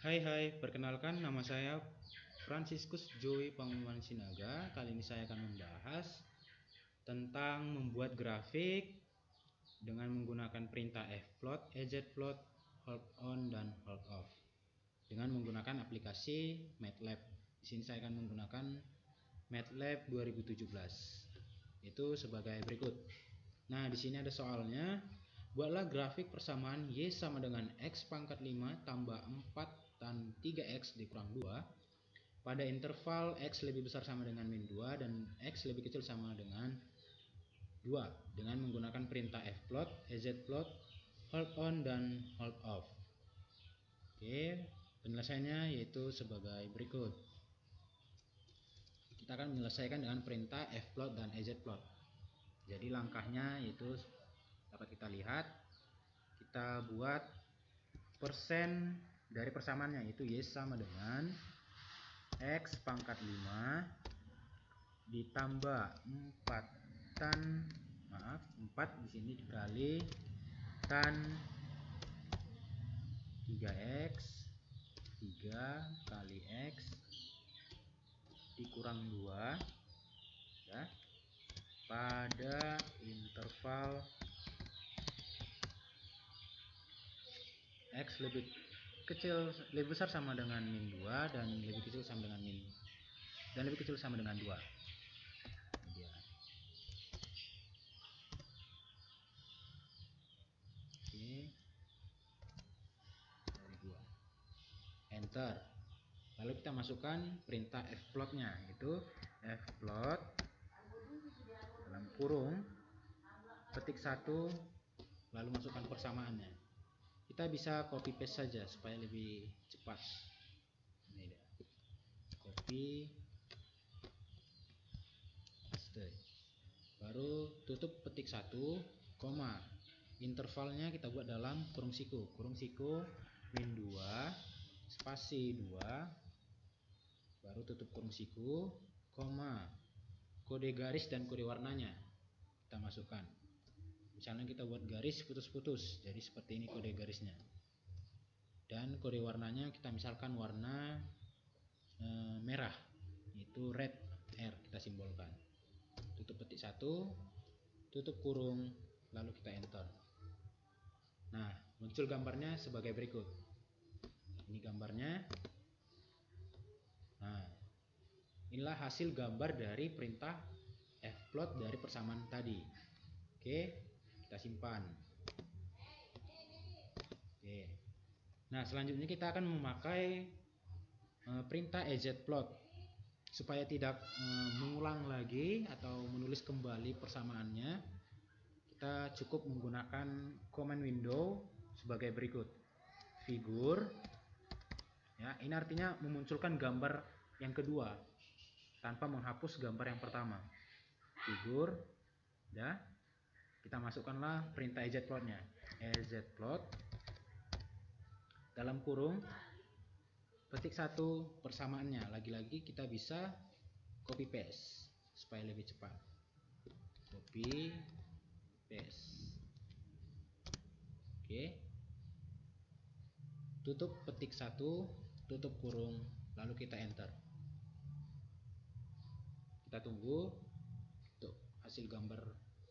Hai, perkenalkan nama saya Franciscus Joey Pangumuman Sinaga. Kali ini saya akan membahas tentang membuat grafik dengan menggunakan perintah fplot, ejplot, hold on, dan hold off dengan menggunakan aplikasi MATLAB. Di sini saya akan menggunakan MATLAB 2017. Itu sebagai berikut. Nah, di sini ada soalnya. Buatlah grafik persamaan Y sama dengan X pangkat 5 tambah 4 dan 3X dikurang 2 pada interval X lebih besar sama dengan min 2 dan X lebih kecil sama dengan 2 dengan menggunakan perintah fplot, ejplot, hold on, dan hold off. Oke, penyelesaiannya yaitu sebagai berikut. Kita akan menyelesaikan dengan perintah fplot dan ejplot. Jadi langkahnya yaitu dapat kita lihat, kita buat persen dari persamaannya, yaitu Y sama dengan X pangkat 5 ditambah 4 di sini dikali tan 3X 3 kali X dikurang 2 ya, pada interval X lebih besar sama dengan min 2 dan lebih kecil sama dengan 2. Oke. Dari 2. Enter. Lalu kita masukkan perintah fplotnya, yaitu fplot dalam kurung petik 1 lalu masukkan persamaannya. Kita bisa copy paste saja supaya lebih cepat. Ini dia. Copy paste. Baru tutup petik 1, koma. Intervalnya kita buat dalam kurung siku min 2 spasi 2, baru tutup kurung siku, koma. Kode garis dan kode warnanya kita masukkan. Misalnya kita buat garis putus-putus, jadi seperti ini kode garisnya. Dan kode warnanya kita misalkan warna merah, yaitu red, R kita simbolkan. Tutup petik 1, tutup kurung, lalu kita enter. Nah, muncul gambarnya sebagai berikut. Ini gambarnya. Nah, inilah hasil gambar dari perintah fplot dari persamaan tadi. Oke, kita simpan. Oke. Nah, selanjutnya kita akan memakai perintah ejplot supaya tidak mengulang lagi atau menulis kembali persamaannya. Kita cukup menggunakan command window sebagai berikut. Figur. Ya, ini artinya memunculkan gambar yang kedua tanpa menghapus gambar yang pertama. Figur. Ya. Kita masukkanlah perintah ejplotnya. Ejplot dalam kurung petik 1 persamaannya. Lagi-lagi kita bisa copy paste supaya lebih cepat. Copy paste. Oke. Tutup petik 1, tutup kurung, lalu kita enter. Kita tunggu untuk hasil gambar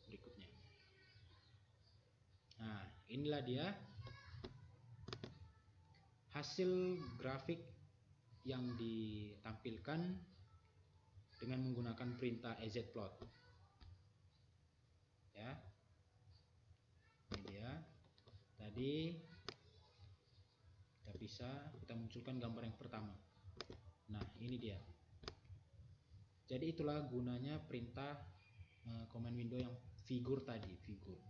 berikutnya. Nah, inilah dia hasil grafik yang ditampilkan dengan menggunakan perintah ejplot. Ya. Ini dia. Tadi kita munculkan gambar yang pertama. Nah, ini dia. Jadi itulah gunanya perintah command window yang figur tadi, figur.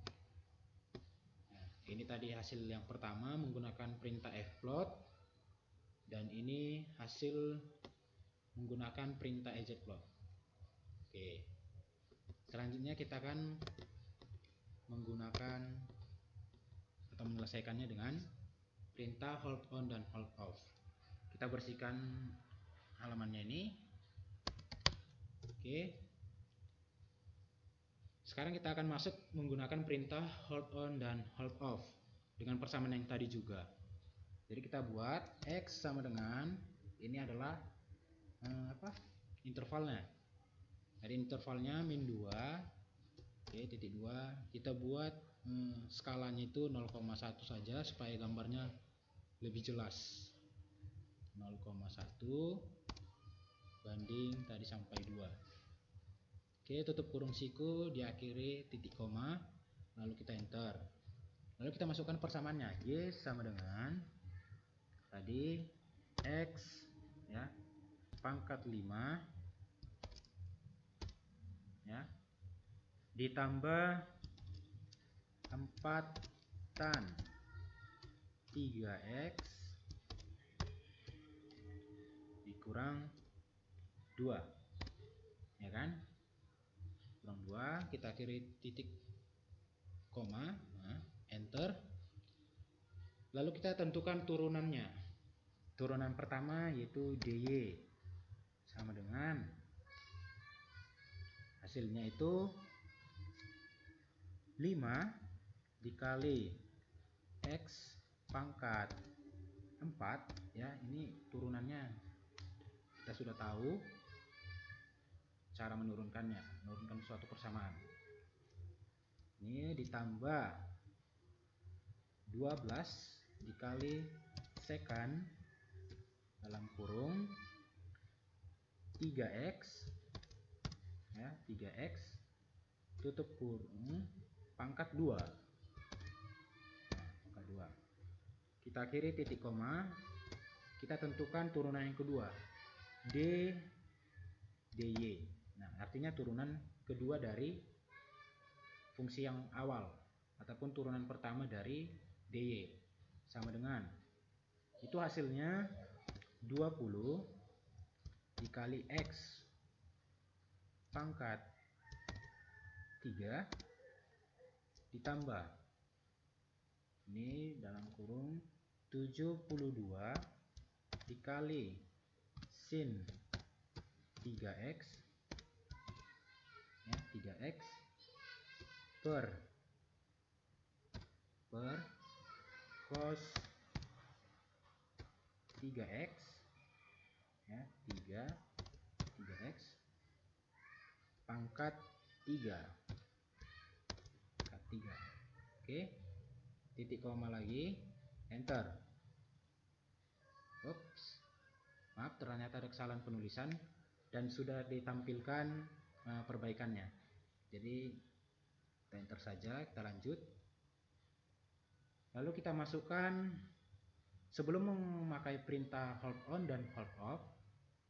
Nah, ini tadi hasil yang pertama menggunakan perintah fplot, dan ini hasil menggunakan perintah ejplot. Oke. Selanjutnya kita akan menggunakan atau menyelesaikannya dengan perintah hold on dan hold off. Kita bersihkan halamannya ini. Oke. Sekarang kita akan masuk menggunakan perintah hold on dan hold off dengan persamaan yang tadi juga. Jadi kita buat X sama dengan, ini adalah intervalnya. Jadi intervalnya min 2. Oke, titik 2. Kita buat skalanya itu 0,1 saja supaya gambarnya lebih jelas. 0,1 banding tadi sampai 2. Oke, tutup kurung siku, diakhiri titik koma, lalu kita enter. Lalu kita masukkan persamaannya. Y sama dengan tadi X ya pangkat 5 ya ditambah 4 tan 3X dikurang 2, ya kan? Kurang 2, kita akhiri titik koma, enter. Lalu kita tentukan turunannya. Turunan pertama yaitu DY sama dengan, hasilnya itu 5 dikali X pangkat 4 ya. Ini turunannya kita sudah tahu cara menurunkannya, menurunkan suatu persamaan. Ini ditambah 12 dikali sekan dalam kurung 3X ya, 3X tutup kurung pangkat 2. Pangkat 2. Kita akhiri titik koma, kita tentukan turunan yang kedua, DY. Nah, artinya turunan kedua dari fungsi yang awal ataupun turunan pertama dari DY sama dengan, itu hasilnya 20 dikali X pangkat 3 ditambah, ini dalam kurung 72 dikali sin 3X ya, 3X per cos 3X ya, 3X pangkat 3. Oke, titik koma lagi, enter. Ups, maaf, ternyata ada kesalahan penulisan dan sudah ditampilkan perbaikannya. Jadi kita enter saja, kita lanjut. Lalu kita masukkan, sebelum memakai perintah hold on dan hold off,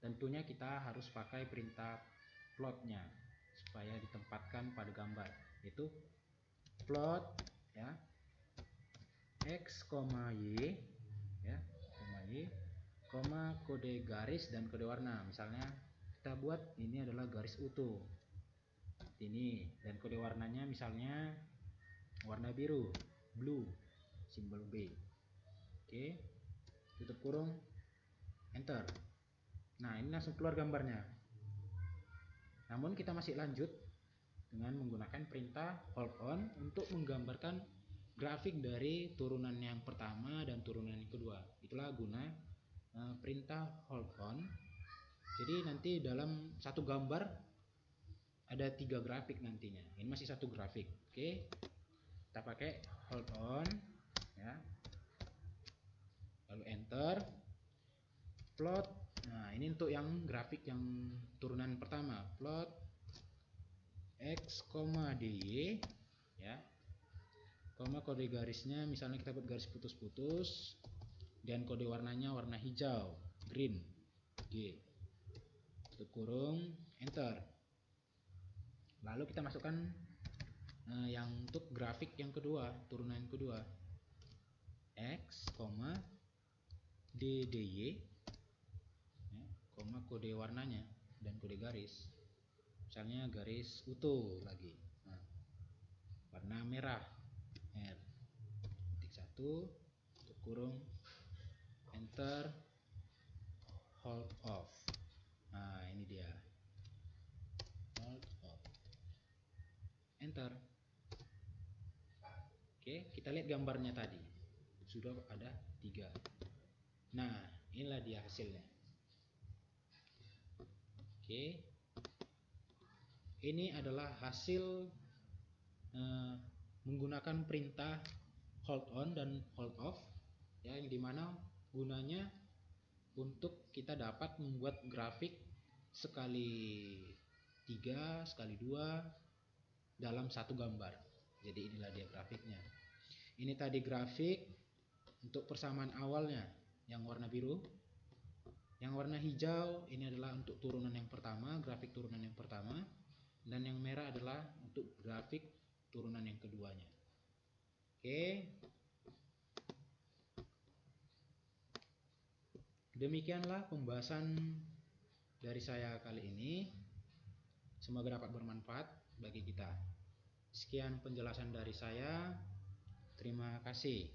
tentunya kita harus pakai perintah plotnya supaya ditempatkan pada gambar, yaitu plot ya X, Y ya, Y, kode garis dan kode warna. Misalnya kita buat ini adalah garis utuh ini, dan kode warnanya misalnya warna biru, blue, simbol B. Oke, tutup kurung, enter. Nah, ini langsung keluar gambarnya. Namun kita masih lanjut dengan menggunakan perintah hold on untuk menggambarkan grafik dari turunan yang pertama dan turunan yang kedua. Itulah guna perintah hold on. Jadi nanti dalam satu gambar ada 3 grafik nantinya. Ini masih satu grafik. Oke, kita pakai hold on ya, lalu enter, plot. Nah, ini untuk yang grafik yang turunan pertama, plot X, DY ya, kode garisnya misalnya kita buat garis putus-putus dan kode warnanya warna hijau, green, G, tutup kurung, enter. Lalu kita masukkan yang untuk grafik yang kedua, turunan yang kedua, X, DY ya, kode warnanya dan kode garis, misalnya garis utuh lagi, nah, warna merah, R, titik 1, tutup kurung, enter, hold off. Nah, ini dia, hold off, enter. Oke, kita lihat gambarnya tadi sudah ada 3. Nah, inilah dia hasilnya. Oke, ini adalah hasil menggunakan perintah hold on dan hold off, ya, yang dimana gunanya untuk kita dapat membuat grafik sekali 3, sekali 2 dalam satu gambar. Jadi inilah dia grafiknya. Ini tadi grafik untuk persamaan awalnya yang warna biru. Yang warna hijau ini adalah untuk turunan yang pertama, grafik turunan yang pertama, dan yang merah adalah untuk grafik turunan yang keduanya. Oke. Demikianlah pembahasan dari saya kali ini. Semoga dapat bermanfaat bagi kita. Sekian penjelasan dari saya. Terima kasih.